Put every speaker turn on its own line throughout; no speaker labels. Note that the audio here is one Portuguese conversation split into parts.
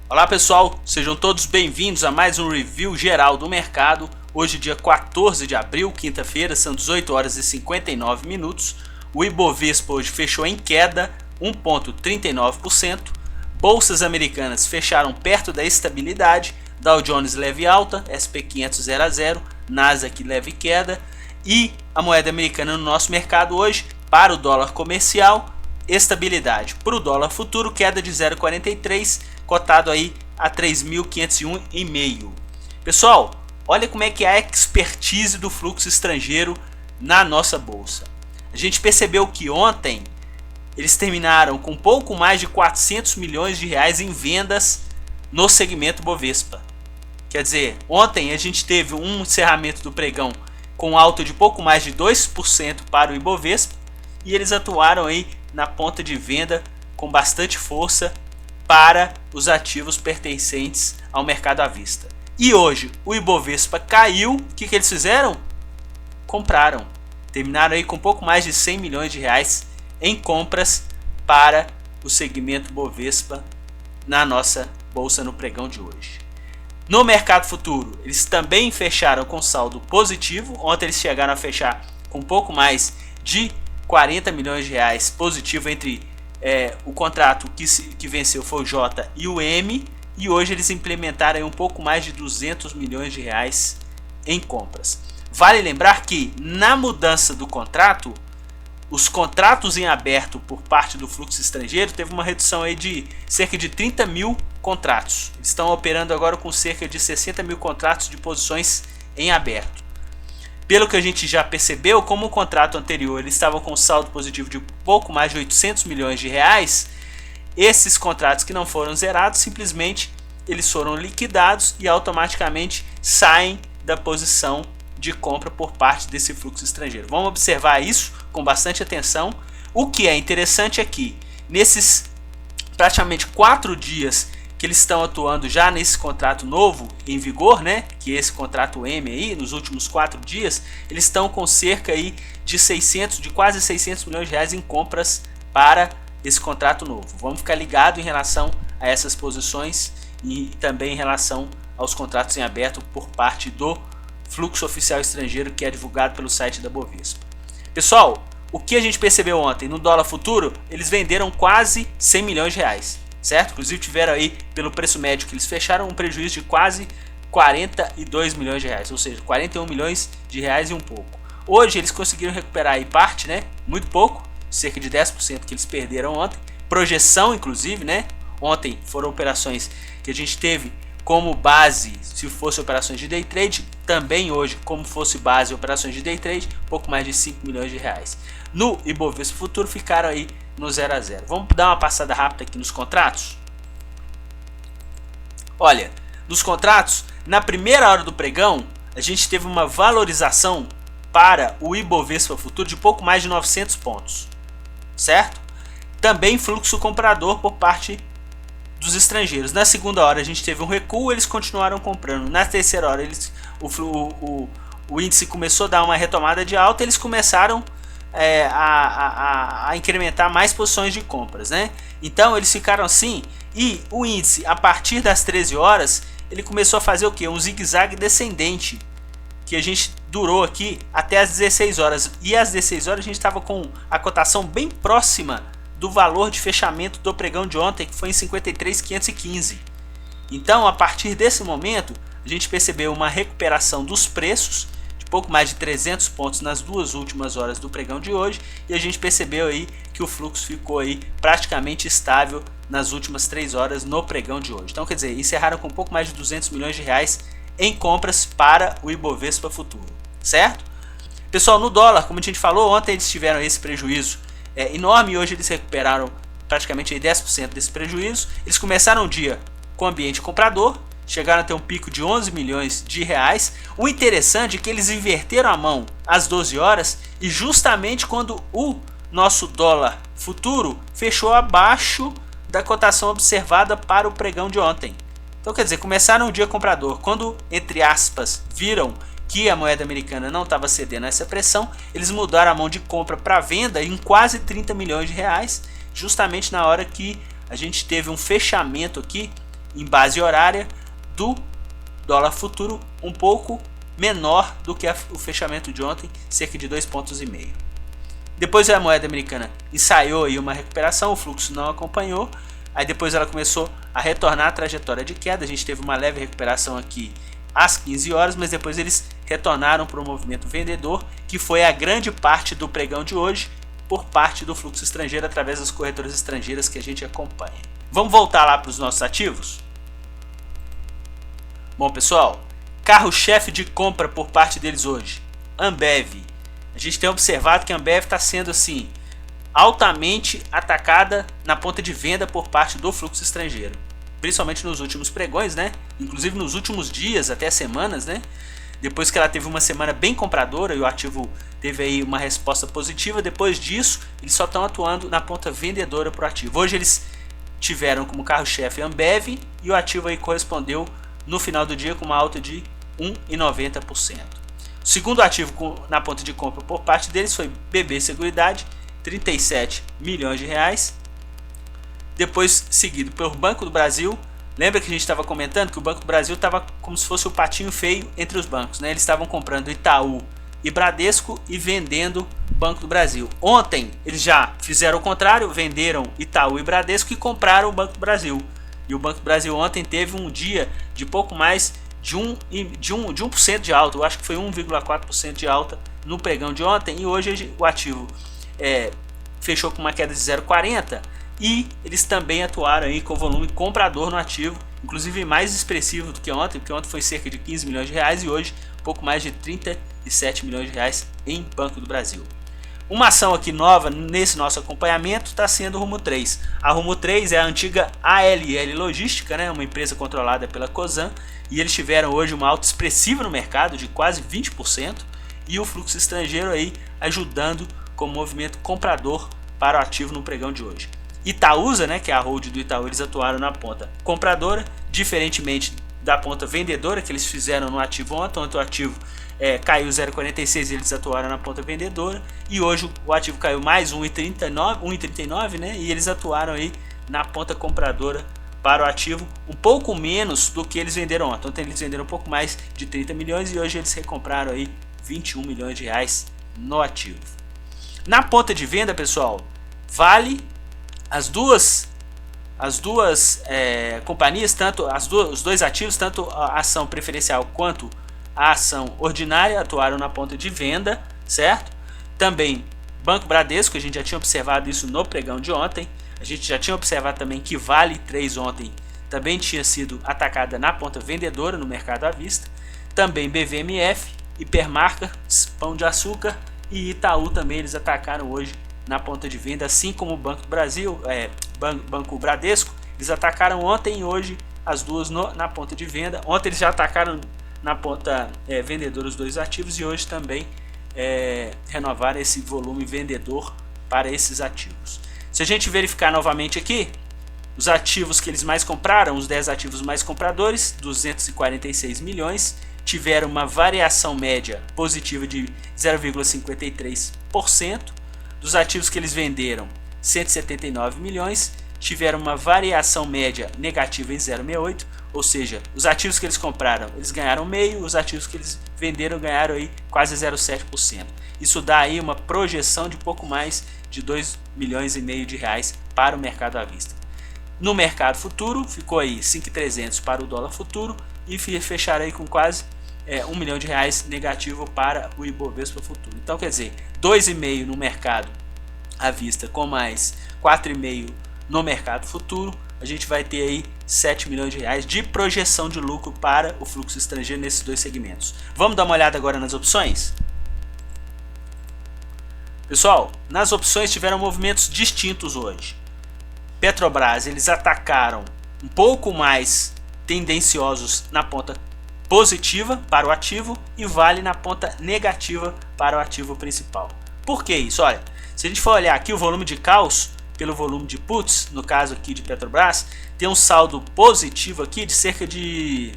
Olá pessoal, sejam todos bem-vindos a mais um review geral do mercado. Hoje dia 14 de abril, quinta-feira, são 18 horas e 59 minutos. O Ibovespa hoje fechou em queda 1,39%. Bolsas americanas fecharam perto da estabilidade. Dow Jones leve alta, SP 500 0 a 0, Nasdaq leve queda. E a moeda americana no nosso mercado hoje, para o dólar comercial, estabilidade. Para o dólar futuro, queda de 0,43, cotado aí a 3.501,5. Pessoal, olha como é que é a expertise do fluxo estrangeiro na nossa bolsa. A gente percebeu que ontem eles terminaram com pouco mais de 400 milhões de reais em vendas no segmento Bovespa. Quer dizer, ontem a gente teve um encerramento do pregão com alta de pouco mais de 2% para o Ibovespa, e eles atuaram aí na ponta de venda com bastante força para os ativos pertencentes ao mercado à vista. E hoje o Ibovespa caiu. O que eles fizeram? Compraram. Terminaram aí com pouco mais de 100 milhões de reais em compras para o segmento Bovespa na nossa bolsa no pregão de hoje. No mercado futuro, eles também fecharam com saldo positivo. Ontem eles chegaram a fechar com pouco mais de 40 milhões de reais positivo entre o contrato que venceu foi o J e o M, e hoje eles implementaram aí um pouco mais de 200 milhões de reais em compras. Vale lembrar que na mudança do contrato, os contratos em aberto por parte do fluxo estrangeiro teve uma redução aí de cerca de 30 mil contratos. Eles estão operando agora com cerca de 60 mil contratos de posições em aberto. Pelo que a gente já percebeu, como o contrato anterior eles estavam com saldo positivo de pouco mais de 800 milhões de reais, esses contratos que não foram zerados, simplesmente eles foram liquidados e automaticamente saem da posição de compra por parte desse fluxo estrangeiro. Vamos observar isso com bastante atenção. O que é interessante é que nesses praticamente 4 dias que eles estão atuando já nesse contrato novo em vigor, né, que é esse contrato M aí, nos últimos 4 dias, eles estão com cerca aí de quase 600 milhões de reais em compras para esse contrato novo. Vamos ficar ligado em relação a essas posições e também em relação aos contratos em aberto por parte do fluxo oficial estrangeiro, que é divulgado pelo site da Bovespa. Pessoal, o que a gente percebeu ontem no dólar futuro, eles venderam quase 100 milhões de reais, certo? Inclusive tiveram aí, pelo preço médio que eles fecharam, um prejuízo de quase 42 milhões de reais, ou seja, 41 milhões de reais e um pouco. Hoje eles conseguiram recuperar aí parte, né? Muito pouco, cerca de 10% que eles perderam ontem. Projeção, inclusive, né? Ontem foram operações que a gente teve como base, se fosse operações de day trade, também hoje como fosse base operações de day trade, pouco mais de 5 milhões de reais. No Ibovespa Futuro ficaram aí no 0 a 0. Vamos dar uma passada rápida aqui nos contratos? Olha, nos contratos, na primeira hora do pregão, a gente teve uma valorização para o Ibovespa Futuro de pouco mais de 900 pontos, certo? Também fluxo comprador por parte dos estrangeiros. Na segunda hora a gente teve um recuo, eles continuaram comprando. Na terceira hora o índice começou a dar uma retomada de alta, eles começaram a incrementar mais posições de compras, né? Então eles ficaram assim, e o índice a partir das 13 horas ele começou a fazer o que? Um zigue-zague descendente, que a gente durou aqui até as 16 horas, e às 16 horas a gente estava com a cotação bem próxima do valor de fechamento do pregão de ontem, que foi em 53.515. Então, a partir desse momento, a gente percebeu uma recuperação dos preços de pouco mais de 300 pontos nas 2 últimas horas do pregão de hoje, e a gente percebeu aí que o fluxo ficou aí praticamente estável nas últimas 3 horas no pregão de hoje. Então, quer dizer, encerraram com pouco mais de 200 milhões de reais em compras para o Ibovespa Futuro, certo? Pessoal, no dólar, como a gente falou, ontem eles tiveram esse prejuízo enorme, e hoje eles recuperaram praticamente aí 10% desse prejuízo. Eles começaram o dia com ambiente comprador, chegaram a ter um pico de 11 milhões de reais. O interessante é que eles inverteram a mão às 12 horas, e justamente quando o nosso dólar futuro fechou abaixo da cotação observada para o pregão de ontem. Então, quer dizer, começaram o dia comprador. Quando, entre aspas, viram que a moeda americana não estava cedendo a essa pressão, eles mudaram a mão de compra para venda em quase 30 milhões de reais, justamente na hora que a gente teve um fechamento aqui em base horária do dólar futuro um pouco menor do que o fechamento de ontem, cerca de 2,5 pontos. Depois a moeda americana ensaiou aí uma recuperação, o fluxo não acompanhou, aí depois ela começou a retornar à trajetória de queda, a gente teve uma leve recuperação aqui às 15 horas, mas depois eles retornaram para o movimento vendedor, que foi a grande parte do pregão de hoje, por parte do fluxo estrangeiro através das corretoras estrangeiras que a gente acompanha. Vamos voltar lá para os nossos ativos? Bom, pessoal, carro-chefe de compra por parte deles hoje, Ambev. A gente tem observado que a Ambev está sendo assim altamente atacada na ponta de venda por parte do fluxo estrangeiro, principalmente nos últimos pregões, né? Inclusive nos últimos dias, até semanas, né? Depois que ela teve uma semana bem compradora e o ativo teve aí uma resposta positiva, depois disso eles só estão atuando na ponta vendedora para o ativo. Hoje eles tiveram como carro-chefe Ambev e o ativo aí correspondeu no final do dia com uma alta de 1,90%. O segundo ativo na ponta de compra por parte deles foi BB Seguridade, 37 milhões de reais. Depois seguido pelo Banco do Brasil. Lembra que a gente estava comentando que o Banco do Brasil estava como se fosse o patinho feio entre os bancos, né? Eles estavam comprando Itaú e Bradesco e vendendo Banco do Brasil. Ontem eles já fizeram o contrário, venderam Itaú e Bradesco e compraram o Banco do Brasil. E o Banco do Brasil ontem teve um dia de pouco mais de 1% de alta, eu acho que foi 1,4% de alta no pregão de ontem, e hoje o ativo fechou com uma queda de 0,40%, e eles também atuaram aí com volume comprador no ativo, inclusive mais expressivo do que ontem, porque ontem foi cerca de 15 milhões de reais e hoje pouco mais de 37 milhões de reais em Banco do Brasil. Uma ação aqui nova nesse nosso acompanhamento está sendo o Rumo 3. A Rumo 3 é a antiga ALL Logística, né? Uma empresa controlada pela Cosan, e eles tiveram hoje uma alta expressiva no mercado de quase 20%, e o fluxo estrangeiro aí ajudando com o movimento comprador para o ativo no pregão de hoje. Itaúsa, né, que é a hold do Itaú, eles atuaram na ponta compradora, diferentemente da ponta vendedora que eles fizeram no ativo ontem. Ontem o ativo caiu 0,46, eles atuaram na ponta vendedora, e hoje o ativo caiu mais 1,39, né, e eles atuaram aí na ponta compradora para o ativo, um pouco menos do que eles venderam ontem. Ontem eles venderam um pouco mais de 30 milhões e hoje eles recompraram aí 21 milhões de reais no ativo. Na ponta de venda, pessoal, Vale, as duas companhias, tanto os dois ativos, tanto a ação preferencial quanto a ação ordinária, atuaram na ponta de venda, certo? Também Banco Bradesco, a gente já tinha observado isso no pregão de ontem. A gente já tinha observado também que Vale 3 ontem também tinha sido atacada na ponta vendedora no mercado à vista. Também BVMF, Hipermarcas, Pão de Açúcar e Itaú também eles atacaram hoje na ponta de venda, assim como o Banco do Brasil, Banco Bradesco, eles atacaram ontem e hoje as duas na ponta de venda. Ontem eles já atacaram na ponta vendedora os dois ativos, e hoje também renovaram esse volume vendedor para esses ativos. Se a gente verificar novamente aqui, os ativos que eles mais compraram, os 10 ativos mais compradores, 246 milhões, tiveram uma variação média positiva de 0,53%. Dos ativos que eles venderam, 179 milhões, tiveram uma variação média negativa em 0,68%, ou seja, os ativos que eles compraram, eles ganharam meio, os ativos que eles venderam ganharam aí quase 0,7%. Isso dá aí uma projeção de pouco mais de 2,5 milhões de reais para o mercado à vista. No mercado futuro, ficou aí 5.300 para o dólar futuro e fecharam aí com quase 1 milhão de reais negativo para o Ibovespa futuro. Então, quer dizer, 2,5 no mercado à vista com mais 4,5 no mercado futuro, a gente vai ter aí 7 milhões de reais de projeção de lucro para o fluxo estrangeiro nesses dois segmentos. Vamos dar uma olhada agora nas opções? Pessoal, nas opções tiveram movimentos distintos hoje. Petrobras, eles atacaram um pouco mais tendenciosos na ponta positiva para o ativo e Vale na ponta negativa para o ativo principal. Por que isso? Olha, se a gente for olhar aqui o volume de calls pelo volume de puts, no caso aqui de Petrobras, tem um saldo positivo aqui de cerca de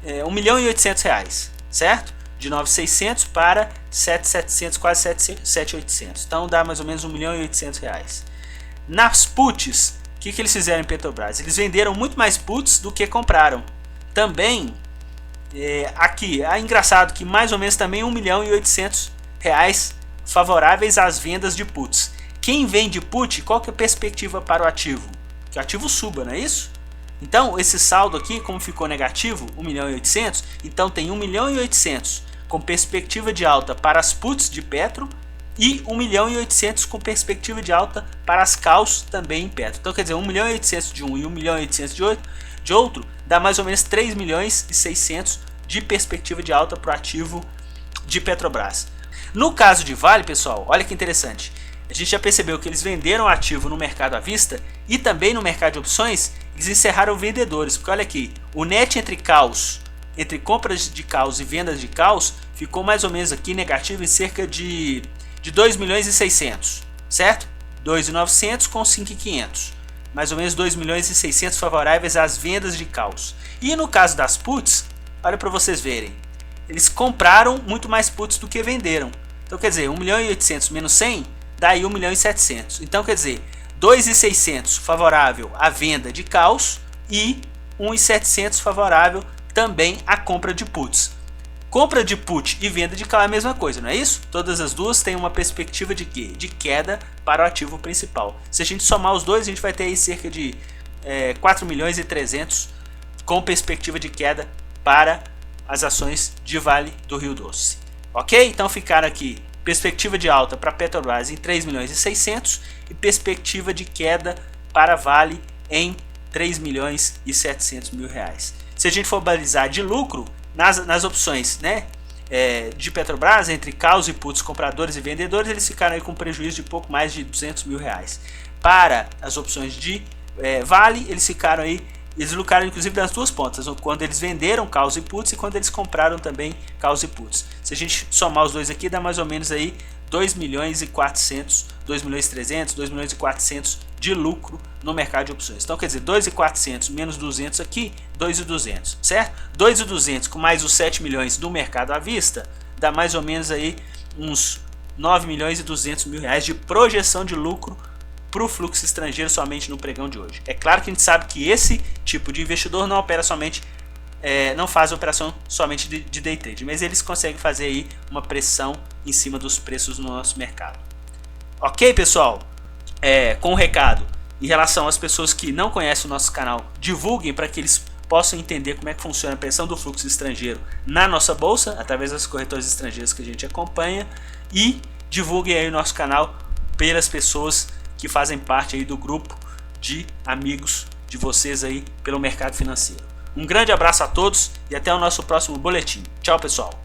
1 milhão e 800 reais, certo? De 9.600 para 7.700, quase 7.800. Então dá mais ou menos 1 milhão e 800 reais. Nas puts, que eles fizeram em Petrobras? Eles venderam muito mais puts do que compraram. Também, aqui, é engraçado que mais ou menos também 1.800.000 favoráveis às vendas de puts. Quem vende put, qual que é a perspectiva para o ativo? Que o ativo suba, não é isso? Então, esse saldo aqui, como ficou negativo, 1.800.000, então tem 1.800.000 com perspectiva de alta para as puts de Petro e 1.800.000 com perspectiva de alta para as calls também em Petro. Então, quer dizer, 1.800.000 de um e 1.800.000 de outro, dá mais ou menos 3.600.000 de perspectiva de alta para o ativo de Petrobras. No caso de Vale, pessoal, olha que interessante. A gente já percebeu que eles venderam ativo no mercado à vista e também no mercado de opções eles encerraram vendedores. Porque olha aqui, o net entre calls, entre compras de calls e vendas de calls, ficou mais ou menos aqui negativo em cerca de 2.600.000, certo? 2.900 com 5.500. Mais ou menos 2.600.000 favoráveis às vendas de calls. E no caso das puts, olha para vocês verem, eles compraram muito mais puts do que venderam. Então quer dizer, 1.800.000 menos 100 dá aí 1.700.000. Então quer dizer, 2.600 favorável à venda de calls e 1.700 favorável também à compra de puts. Compra de put e venda de call é a mesma coisa, não é isso? Todas as duas têm uma perspectiva de quê? De queda para o ativo principal. Se a gente somar os dois, a gente vai ter aí cerca de 4.300.000 com perspectiva de queda para as ações de Vale do Rio Doce. Ok? Então ficaram aqui perspectiva de alta para Petrobras em 3.600.000 e perspectiva de queda para Vale em 3.700.000. Se a gente for balizar de lucro, nas opções, né, de Petrobras, entre calls e puts, compradores e vendedores, eles ficaram aí com prejuízo de pouco mais de 200.000 reais. Para as opções de Vale, eles ficaram aí, eles lucraram inclusive das duas pontas, quando eles venderam calls e puts e quando eles compraram também calls e puts. Se a gente somar os dois aqui, dá mais ou menos aí 2.400.000, 2.300.000, 2.400.000 de lucro no mercado de opções. Então quer dizer, 2.400 menos 200 aqui, 2.200, certo? 2.200 com mais os 7 milhões do mercado à vista, dá mais ou menos aí uns 9.200.000 reais de projeção de lucro para o fluxo estrangeiro somente no pregão de hoje. É claro que a gente sabe que esse tipo de investidor não opera somente, não faz operação somente de day trade, mas eles conseguem fazer aí uma pressão em cima dos preços no nosso mercado. Ok, pessoal? Com o recado em relação às pessoas que não conhecem o nosso canal, divulguem para que eles possam entender como é que funciona a pressão do fluxo estrangeiro na nossa bolsa, através das corretoras estrangeiras que a gente acompanha, e divulguem aí o nosso canal pelas pessoas que fazem parte aí do grupo de amigos de vocês aí pelo mercado financeiro. Um grande abraço a todos e até o nosso próximo boletim. Tchau, pessoal!